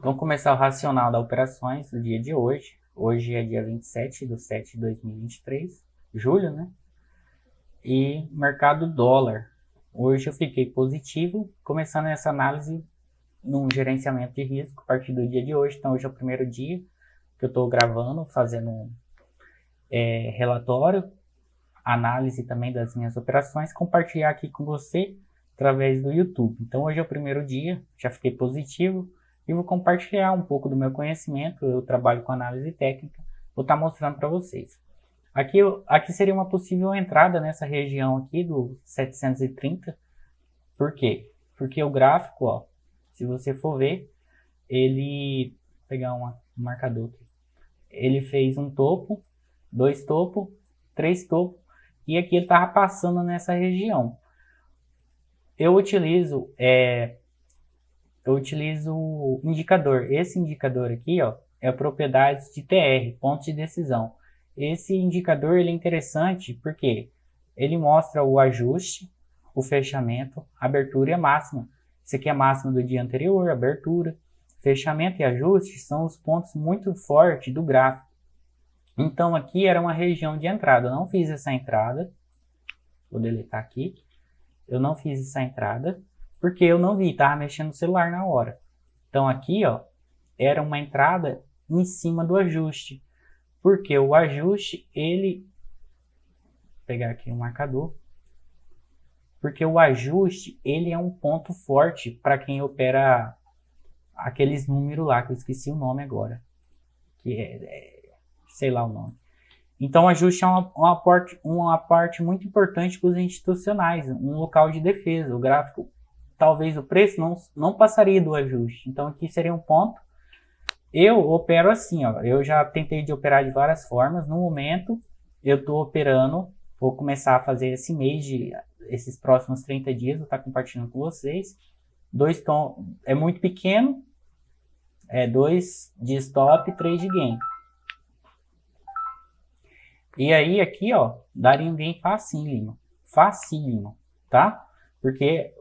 Vamos começar o racional das operações do dia de hoje. Hoje é dia 27/7/2023, julho, né? E mercado dólar. Hoje eu fiquei positivo, começando essa análise num gerenciamento de risco a partir do dia de hoje. Então hoje é o primeiro dia que eu estou gravando, fazendo um relatório, análise também das minhas operações, compartilhar aqui com você através do YouTube. Então hoje é o primeiro dia, já fiquei positivo e vou compartilhar um pouco do meu conhecimento. Eu trabalho com análise técnica, vou estar mostrando para vocês. Aqui seria uma possível entrada nessa região aqui do 730. Por quê? Porque o gráfico, ó, se você for ver, ele vou pegar um marcador aqui. Ele fez um topo, dois topos, três topos, e aqui ele estava passando nessa região. Eu utilizo o indicador. Esse indicador aqui, ó, é a propriedade de TR, ponto de decisão. Esse indicador ele é interessante porque ele mostra o ajuste, o fechamento, abertura e a máxima. Isso aqui é a máxima do dia anterior, abertura, fechamento e ajuste são os pontos muito fortes do gráfico. Então aqui era uma região de entrada. Eu não fiz essa entrada. Vou deletar aqui. Eu não fiz essa entrada porque eu não vi, estava mexendo no celular na hora. Então aqui, ó, era uma entrada em cima do ajuste. Porque o ajuste, ele... Vou pegar aqui um marcador. Porque o ajuste, ele é um ponto forte para quem opera aqueles números lá, que eu esqueci o nome agora. Sei lá o nome. Então, o ajuste é uma parte muito importante para os institucionais, um local de defesa. O gráfico, talvez o preço não passaria do ajuste. Então, aqui seria um ponto. Eu opero assim, ó. Eu já tentei de operar de várias formas. No momento, eu estou operando. Vou começar a fazer esse mês, esses próximos 30 dias. Vou estar compartilhando com vocês. 2 tom é muito pequeno. 2 de stop e 3 de gain. E aí aqui, ó, daria um gain facílimo, tá? Porque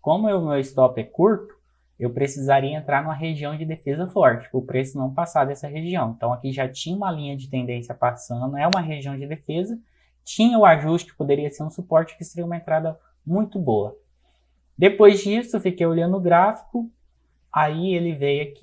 como o meu stop é curto, eu precisaria entrar numa região de defesa forte, para o preço não passar dessa região. Então aqui já tinha uma linha de tendência passando, é uma região de defesa, tinha o ajuste que poderia ser um suporte, que seria uma entrada muito boa. Depois disso, fiquei olhando o gráfico, aí ele veio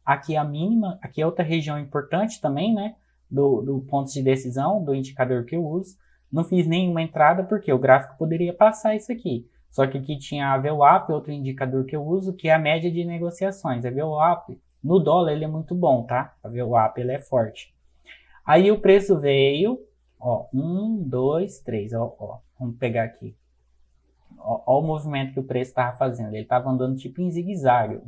aqui a mínima, aqui é outra região importante também, né? Do ponto de decisão, do indicador que eu uso. Não fiz nenhuma entrada porque o gráfico poderia passar isso aqui. Só que aqui tinha a VWAP, outro indicador que eu uso, que é a média de negociações. A VWAP, no dólar, ele é muito bom, tá? A VWAP, ele é forte. Aí o preço veio, ó, 1, 2, 3, ó, vamos pegar aqui. Ó o movimento que o preço estava fazendo. Ele estava andando tipo em zigue-zague.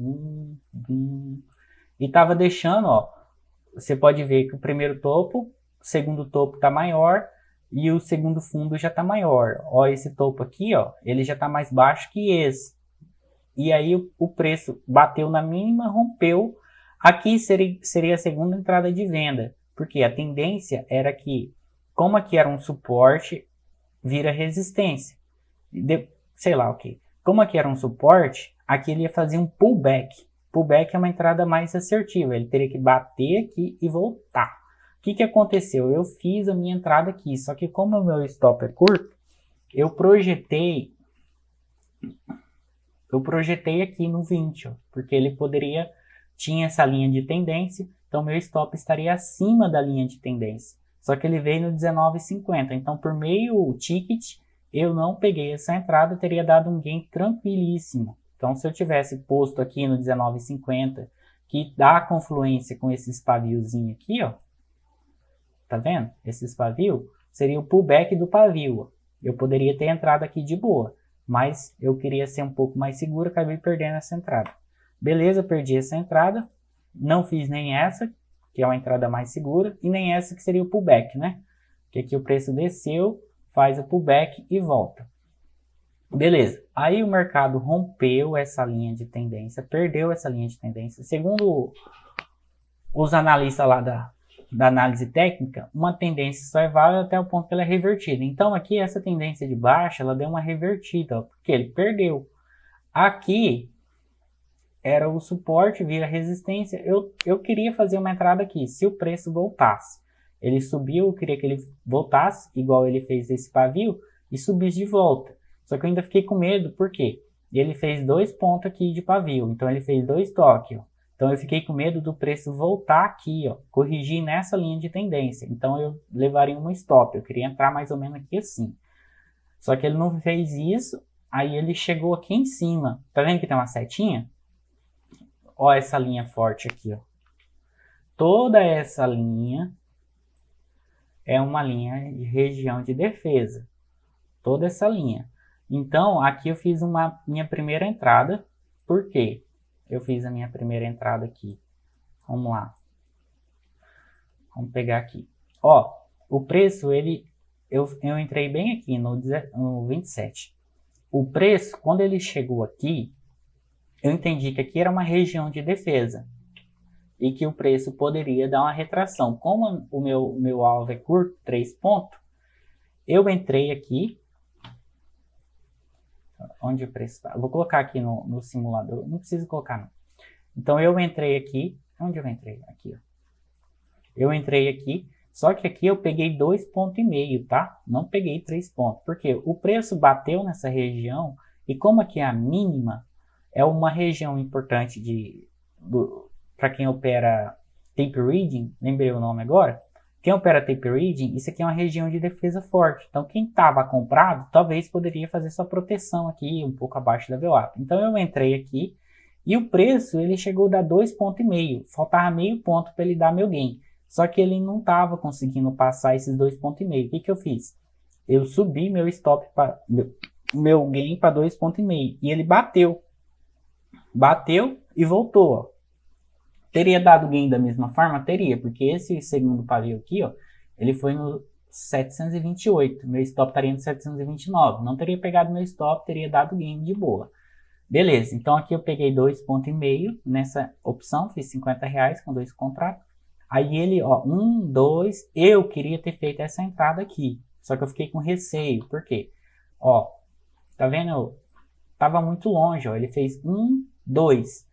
E estava deixando, ó, você pode ver que o primeiro topo, o segundo topo está maior e o segundo fundo já está maior. Ó, esse topo aqui, ó, ele já está mais baixo que esse. E aí o preço bateu na mínima, rompeu. Aqui seria a segunda entrada de venda, porque a tendência era que, como aqui era um suporte, vira resistência. Sei lá o que. Como aqui era um suporte, aqui ele ia fazer um pullback. Pullback é uma entrada mais assertiva, ele teria que bater aqui e voltar. O que aconteceu? Eu fiz a minha entrada aqui, só que como o meu stop é curto, eu projetei aqui no 20, ó, porque ele tinha essa linha de tendência, então meu stop estaria acima da linha de tendência. Só que ele veio no 19,50, então por meio ticket, eu não peguei essa entrada, teria dado um gain tranquilíssimo. Então, se eu tivesse posto aqui no 19,50, que dá confluência com esses paviozinhos aqui, ó, tá vendo? Esses pavios, seria o pullback do pavio, ó. Eu poderia ter entrado aqui de boa, mas eu queria ser um pouco mais seguro, acabei perdendo essa entrada. Beleza, perdi essa entrada, não fiz nem essa, que é uma entrada mais segura, e nem essa que seria o pullback, né? Que aqui o preço desceu, faz o pullback e volta. Beleza, aí o mercado rompeu essa linha de tendência, perdeu essa linha de tendência. Segundo os analistas lá da análise técnica, uma tendência só é válida até o ponto que ela é revertida. Então aqui essa tendência de baixa, ela deu uma revertida, ó, porque ele perdeu. Aqui era o suporte, vira resistência. Eu queria fazer uma entrada aqui, se o preço voltasse. Ele subiu, eu queria que ele voltasse, igual ele fez esse pavio, e subisse de volta. Só que eu ainda fiquei com medo, por quê? Ele fez 2 pontos aqui de pavio, então ele fez 2 toques, ó. Então eu fiquei com medo do preço voltar aqui, ó, corrigir nessa linha de tendência. Então eu levaria um stop, eu queria entrar mais ou menos aqui assim. Só que ele não fez isso, aí ele chegou aqui em cima. Tá vendo que tem uma setinha? Ó essa linha forte aqui, ó. Toda essa linha é uma linha de região de defesa. Toda essa linha. Então, aqui eu fiz minha primeira entrada. Por quê? Eu fiz a minha primeira entrada aqui. Vamos lá. Vamos pegar aqui. Ó, o preço, eu entrei bem aqui no 27. O preço, quando ele chegou aqui, eu entendi que aqui era uma região de defesa. E que o preço poderia dar uma retração. Como o meu alvo é curto, 3 pontos, eu entrei aqui. Onde o preço está? Vou colocar aqui no simulador. Não preciso colocar, não. Então, eu entrei aqui. Onde eu entrei? Aqui, ó. Eu entrei aqui. Só que aqui eu peguei 2,5 pontos, tá? Não peguei 3 pontos. Porque o preço bateu nessa região. E como aqui é a mínima, é uma região importante para quem opera tape reading. Lembrei o nome agora. Quem opera tape reading, isso aqui é uma região de defesa forte. Então, quem estava comprado, talvez poderia fazer sua proteção aqui, um pouco abaixo da VWAP. Então, eu entrei aqui e o preço, ele chegou a dar 2,5 pontos. Faltava meio ponto para ele dar meu gain. Só que ele não estava conseguindo passar esses 2,5 pontos. O que eu fiz? Eu subi meu stop, meu gain para 2,5 pontos. E ele bateu. Bateu e voltou, ó. Teria dado gain da mesma forma? Teria, porque esse segundo pavio aqui, ó, ele foi no 728. Meu stop estaria no 729. Não teria pegado meu stop, teria dado gain de boa. Beleza, então aqui eu peguei 2,5 pontos nessa opção, fiz R$50 com 2 contratos. Aí ele, ó, 1, 2, eu queria ter feito essa entrada aqui. Só que eu fiquei com receio, por quê? Ó, tá vendo? Tava muito longe, ó, ele fez 1, 2.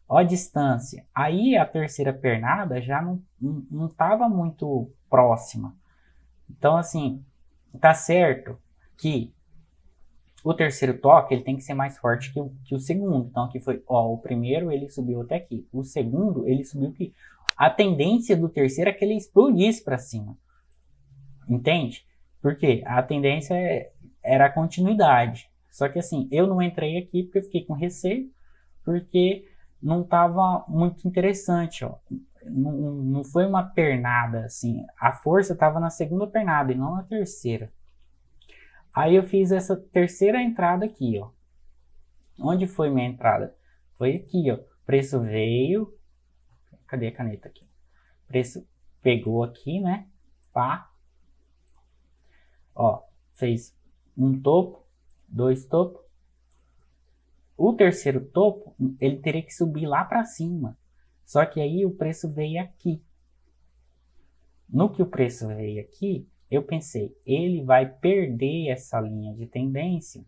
Ó a distância. Aí a terceira pernada já não estava muito próxima. Então, assim, tá certo que o terceiro toque ele tem que ser mais forte que o segundo. Então, aqui foi, ó, o primeiro ele subiu até aqui. O segundo ele subiu aqui. A tendência do terceiro é que ele explodisse para cima. Entende? Porque a tendência era a continuidade. Só que assim, eu não entrei aqui porque eu fiquei com receio. Porque não estava muito interessante, ó. Não foi uma pernada, assim. A força estava na segunda pernada e não na terceira. Aí eu fiz essa terceira entrada aqui, ó. Onde foi minha entrada? Foi aqui, ó. O preço veio. Cadê a caneta aqui? O preço pegou aqui, né? Pá. Ó, fez um topo, 2 topos. O terceiro topo, ele teria que subir lá para cima. Só que aí o preço veio aqui. No que o preço veio aqui, eu pensei, ele vai perder essa linha de tendência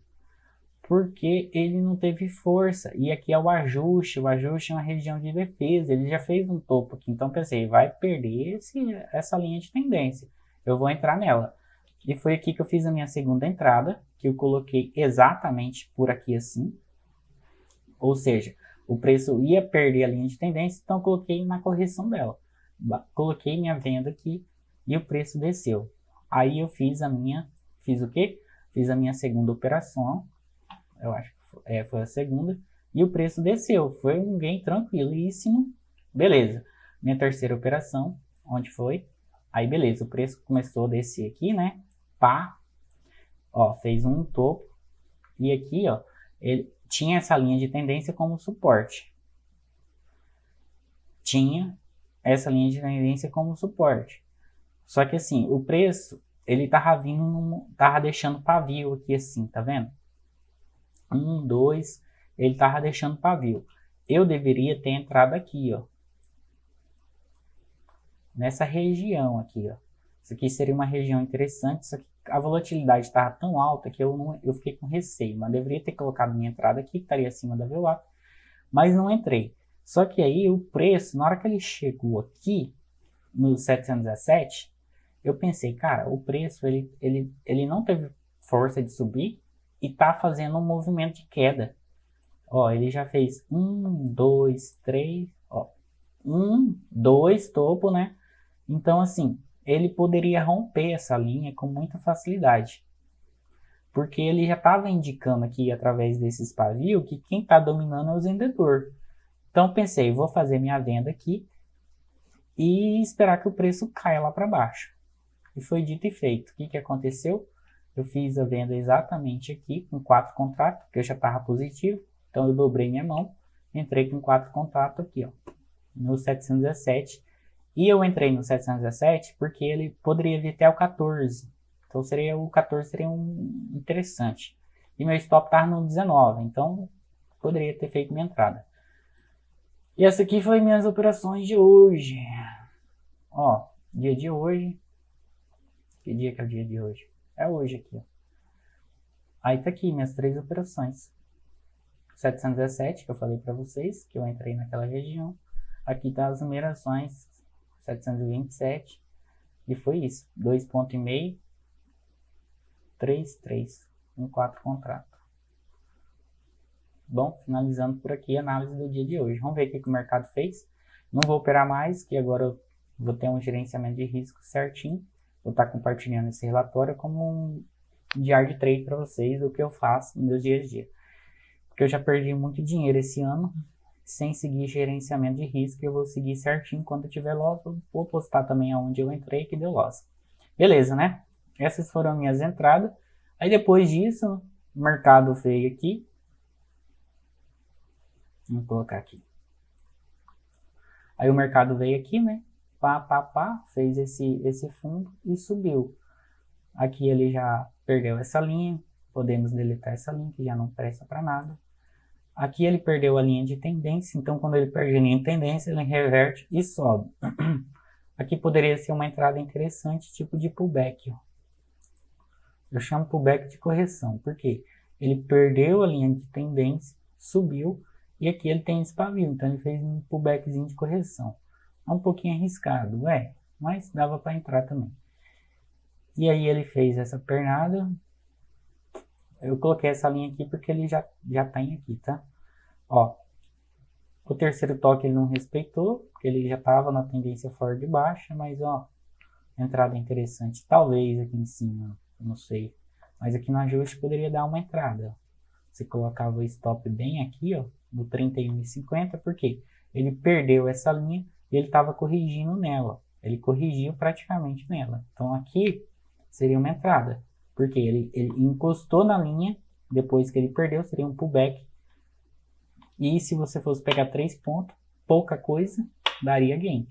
porque ele não teve força. E aqui é o ajuste é uma região de defesa, ele já fez um topo aqui. Então pensei, vai perder essa linha de tendência. Eu vou entrar nela. E foi aqui que eu fiz a minha segunda entrada, que eu coloquei exatamente por aqui assim. Ou seja, o preço ia perder a linha de tendência, então eu coloquei na correção dela. Coloquei minha venda aqui e o preço desceu. Aí eu fiz o quê? Fiz a minha segunda operação, eu acho que foi a segunda, e o preço desceu. Foi um gain tranquilíssimo. Beleza. Minha terceira operação, onde foi? Aí beleza, o preço começou a descer aqui, né? Pá. Ó, fez um topo. E aqui, ó, ele tinha essa linha de tendência como suporte. Tinha essa linha de tendência como suporte. Só que assim, o preço, ele tava deixando pavio aqui assim, tá vendo? 1, 2, ele tava deixando pavio. Eu deveria ter entrado aqui, ó. Nessa região aqui, ó. Isso aqui seria uma região interessante, só que a volatilidade estava tão alta que eu fiquei com receio, mas deveria ter colocado minha entrada aqui, que estaria acima da VWAP, mas não entrei. Só que aí o preço, na hora que ele chegou aqui, no 717, eu pensei, cara, o preço ele não teve força de subir e tá fazendo um movimento de queda. Ó, ele já fez 1, 2, 3, ó, 1, 2 topo, né? Então, assim, ele poderia romper essa linha com muita facilidade. Porque ele já estava indicando aqui, através desses pavios, que quem está dominando é o vendedor. Então, pensei, vou fazer minha venda aqui e esperar que o preço caia lá para baixo. E foi dito e feito. O que aconteceu? Eu fiz a venda exatamente aqui, com 4 contratos, porque eu já estava positivo. Então, eu dobrei minha mão, entrei com 4 contratos aqui, ó, no 717. E eu entrei no 717 porque ele poderia vir até o 14. Então, o 14 seria interessante. E meu stop estava no 19, então poderia ter feito minha entrada. E essa aqui foi minhas operações de hoje. Ó, dia de hoje. Que dia que é o dia de hoje? É hoje aqui, ó. Aí tá aqui minhas 3 operações. 717, que eu falei para vocês, que eu entrei naquela região. Aqui tá as numerações 727. E foi isso. 2,5, 3, 3. Em 4 contratos. Bom, finalizando por aqui a análise do dia de hoje. Vamos ver o que o mercado fez. Não vou operar mais, que agora eu vou ter um gerenciamento de risco certinho. Vou estar compartilhando esse relatório como um diário de trade para vocês, do que eu faço no meu dia a dia. Porque eu já perdi muito dinheiro esse ano, sem seguir gerenciamento de risco. Eu vou seguir certinho. Quando eu tiver loss, eu vou postar também aonde eu entrei que deu loss. Beleza, né? Essas foram minhas entradas. Aí depois disso, o mercado veio aqui. Vamos colocar aqui. Aí o mercado veio aqui, né? Fez esse fundo e subiu. Aqui ele já perdeu essa linha. Podemos deletar essa linha, que já não presta para nada. Aqui ele perdeu a linha de tendência. Então, quando ele perde a linha de tendência, ele reverte e sobe. Aqui poderia ser uma entrada interessante, tipo de pullback, ó. Eu chamo pullback de correção. Por quê? Ele perdeu a linha de tendência, subiu. E aqui ele tem esse pavio, então ele fez um pullbackzinho de correção. É um pouquinho arriscado, mas dava para entrar também. E aí ele fez essa pernada. Eu coloquei essa linha aqui porque ele já tem aqui, tá? Ó, o terceiro toque ele não respeitou, porque ele já estava na tendência forte de baixa, mas ó, entrada interessante. Talvez aqui em cima, não sei. Mas aqui no ajuste poderia dar uma entrada. Você colocava o stop bem aqui, ó, no 31,50, porque ele perdeu essa linha e ele estava corrigindo nela. Ele corrigiu praticamente nela. Então aqui seria uma entrada, porque ele encostou na linha, depois que ele perdeu, seria um pullback. E se você fosse pegar 3 pontos, pouca coisa, daria gain.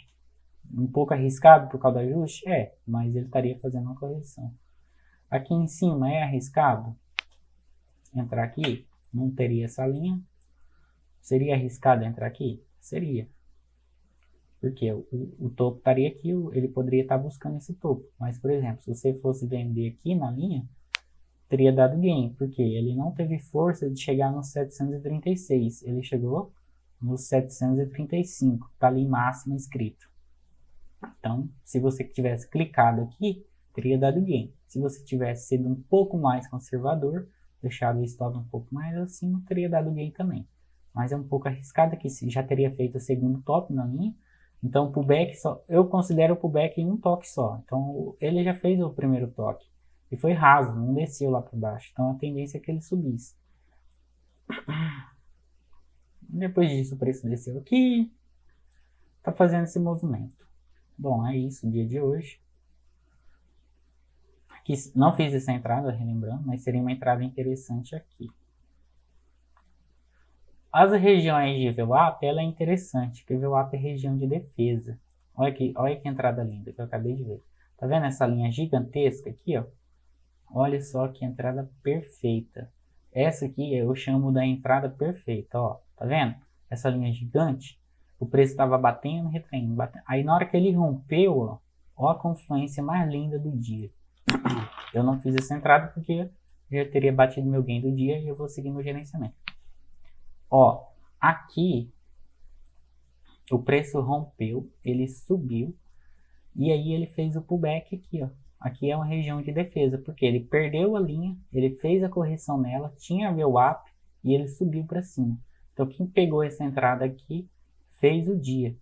Um pouco arriscado por causa do ajuste? Mas ele estaria fazendo uma correção. Aqui em cima é arriscado entrar aqui? Não teria essa linha. Seria arriscado entrar aqui? Seria. Porque o topo estaria aqui, ele poderia estar buscando esse topo. Mas, por exemplo, se você fosse vender aqui na linha, teria dado gain, porque ele não teve força de chegar nos 736. Ele chegou nos 735. Está ali máximo escrito. Então, se você tivesse clicado aqui, teria dado gain. Se você tivesse sido um pouco mais conservador, deixado o stop um pouco mais acima, teria dado gain também. Mas é um pouco arriscado aqui, já teria feito o segundo top na linha. Então, o pullback eu considero o pullback em um toque só. Então, ele já fez o primeiro toque. E foi raso, não desceu lá para baixo. Então, a tendência é que ele subisse. Depois disso, o preço desceu aqui. Tá fazendo esse movimento. Bom, é isso o dia de hoje. Aqui não fiz essa entrada, relembrando, mas seria uma entrada interessante aqui. As regiões de VWAP, ela é interessante, porque VWAP é região de defesa. Olha que entrada linda que eu acabei de ver. Tá vendo essa linha gigantesca aqui, ó? Olha só que entrada perfeita. Essa aqui eu chamo da entrada perfeita, ó. Tá vendo? Essa linha gigante, o preço estava batendo, retraindo, batendo. Aí na hora que ele rompeu, ó a confluência mais linda do dia. Eu não fiz essa entrada porque já teria batido meu gain do dia e eu vou seguir no gerenciamento. Ó, Aqui, o preço rompeu, ele subiu, e aí ele fez o pullback aqui, ó. Aqui é uma região de defesa, porque ele perdeu a linha, ele fez a correção nela, tinha VWAP e ele subiu para cima. Então quem pegou essa entrada aqui fez o dia.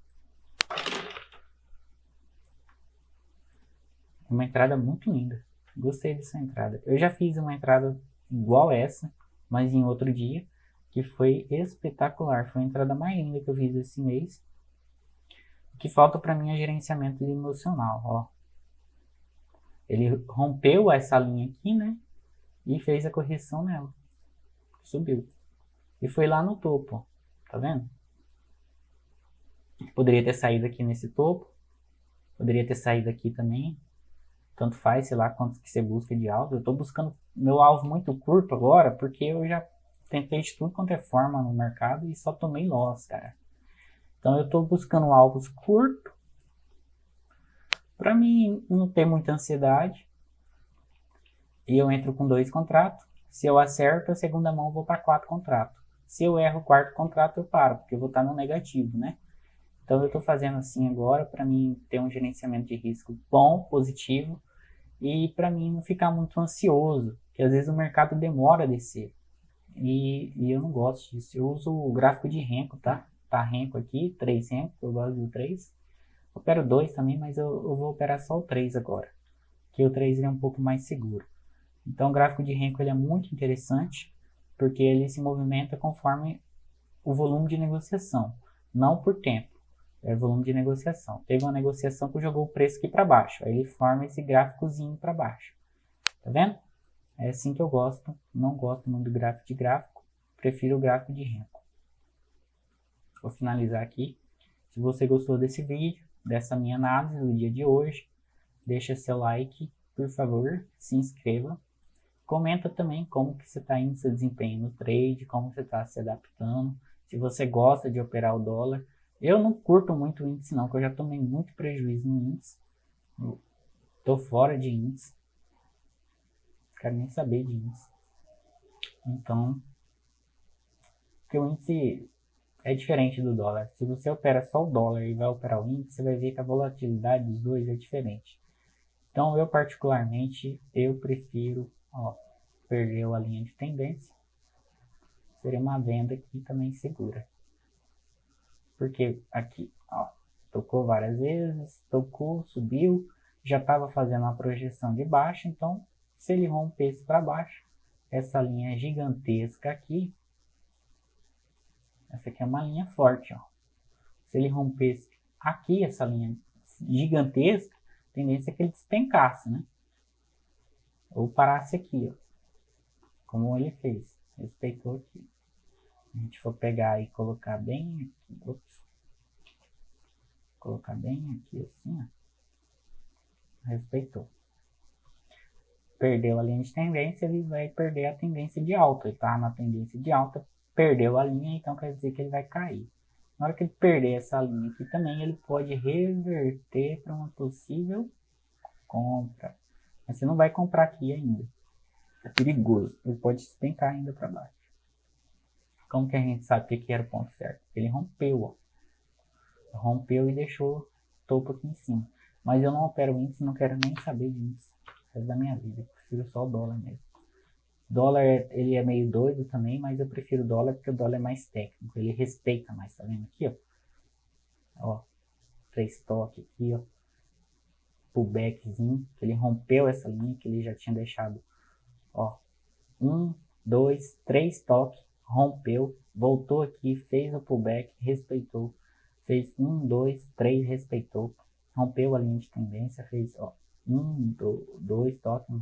Uma entrada muito linda. Gostei dessa entrada. Eu já fiz uma entrada igual essa, mas em outro dia, que foi espetacular. Foi a entrada mais linda que eu fiz esse mês. O que falta para mim é gerenciamento emocional, ó. Ele rompeu essa linha aqui, né? E fez a correção nela. Subiu. E foi lá no topo, ó. Tá vendo? Poderia ter saído aqui nesse topo. Poderia ter saído aqui também. Tanto faz, sei lá, quanto que você busca de alvo. Eu tô buscando meu alvo muito curto agora, porque eu já tentei de tudo quanto é forma no mercado e só tomei loss, cara. Então eu tô buscando alvos curtos, para mim não ter muita ansiedade. E eu entro com 2 contratos. Se eu acerto, a segunda mão eu vou para 4 contratos. Se eu erro o quarto contrato, eu paro, porque eu vou estar no negativo, né? Então eu tô fazendo assim agora, para mim ter um gerenciamento de risco bom, positivo, e para mim não ficar muito ansioso, que às vezes o mercado demora a descer. E eu não gosto disso. Eu uso o gráfico de Renko, tá? Tá Renko aqui, 3 Renko, eu gosto do 3. Opero 2 também, mas eu vou operar só o 3 agora, que o 3 é um pouco mais seguro. Então o gráfico de Renko ele é muito interessante, porque ele se movimenta conforme o volume de negociação, não por tempo. É volume de negociação. Teve uma negociação que jogou o preço aqui para baixo, aí ele forma esse gráficozinho para baixo. Tá vendo? É assim que eu gosto. Não gosto muito do gráfico de gráfico, prefiro o gráfico de Renko. Vou finalizar aqui. Se você gostou desse vídeo, dessa minha análise do dia de hoje, deixa seu like, por favor, se inscreva. Comenta também como que você está indo seu desempenho no trade, como você está se adaptando, se você gosta de operar o dólar. Eu não curto muito o índice não, porque eu já tomei muito prejuízo no índice. Tô fora de índice. Não quero nem saber de índice. Então, porque o índice é diferente do dólar. Se você opera só o dólar e vai operar o índice, você vai ver que a volatilidade dos dois é diferente. Então, eu particularmente, eu prefiro, ó, perdeu a linha de tendência. Seria uma venda aqui também segura. Porque aqui, ó, tocou várias vezes, tocou, subiu, já estava fazendo uma projeção de baixa, então se ele rompesse para baixo, essa linha gigantesca aqui, essa aqui é uma linha forte, ó. Se ele rompesse aqui essa linha gigantesca, a tendência é que ele despencasse, né? Ou parasse aqui, ó, como ele fez, respeitou aqui. A gente for pegar e colocar bem aqui, ops, colocar bem aqui assim, ó, respeitou. Perdeu a linha de tendência, ele vai perder a tendência de alta. Ele tá na tendência de alta, perdeu a linha, então quer dizer que ele vai cair. Na hora que ele perder essa linha aqui também, ele pode reverter para uma possível compra. Mas você não vai comprar aqui ainda. É perigoso. Ele pode despencar ainda para baixo. Como que a gente sabe que era o ponto certo? Ele rompeu, ó. Rompeu e deixou o topo aqui em cima. Mas eu não opero índice, não quero nem saber de índice. O resto da minha vida. Eu prefiro só o dólar mesmo. Dólar, ele é meio doido também, mas eu prefiro o dólar porque o dólar é mais técnico. Ele respeita mais, tá vendo aqui, ó? Ó, 3 toques aqui, ó. Pullbackzinho, que ele rompeu essa linha que ele já tinha deixado, ó. 1, 2, 3 toques, rompeu, voltou aqui, fez o pullback, respeitou. Fez 1, 2, 3, respeitou. Rompeu a linha de tendência, fez, ó, 1, 2 toques,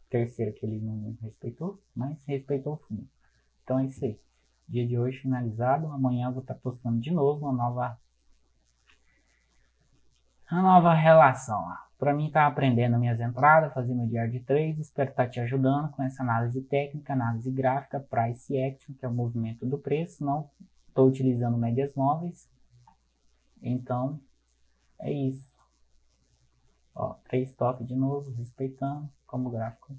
terceiro que ele não respeitou, mas respeitou o fundo. Então é isso aí. Dia de hoje finalizado. Amanhã eu vou estar postando de novo uma nova relação. Para mim estar aprendendo minhas entradas, fazer meu diário de trade. Espero estar te ajudando com essa análise técnica, análise gráfica, price action, que é o movimento do preço. Não estou utilizando médias móveis. Então é isso. Ó, 3 toques de novo, respeitando como gráfico.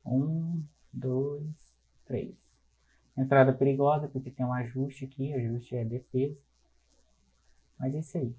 1, 2, 3. Entrada perigosa, porque tem um ajuste aqui, ajuste é defesa. Mas é isso aí.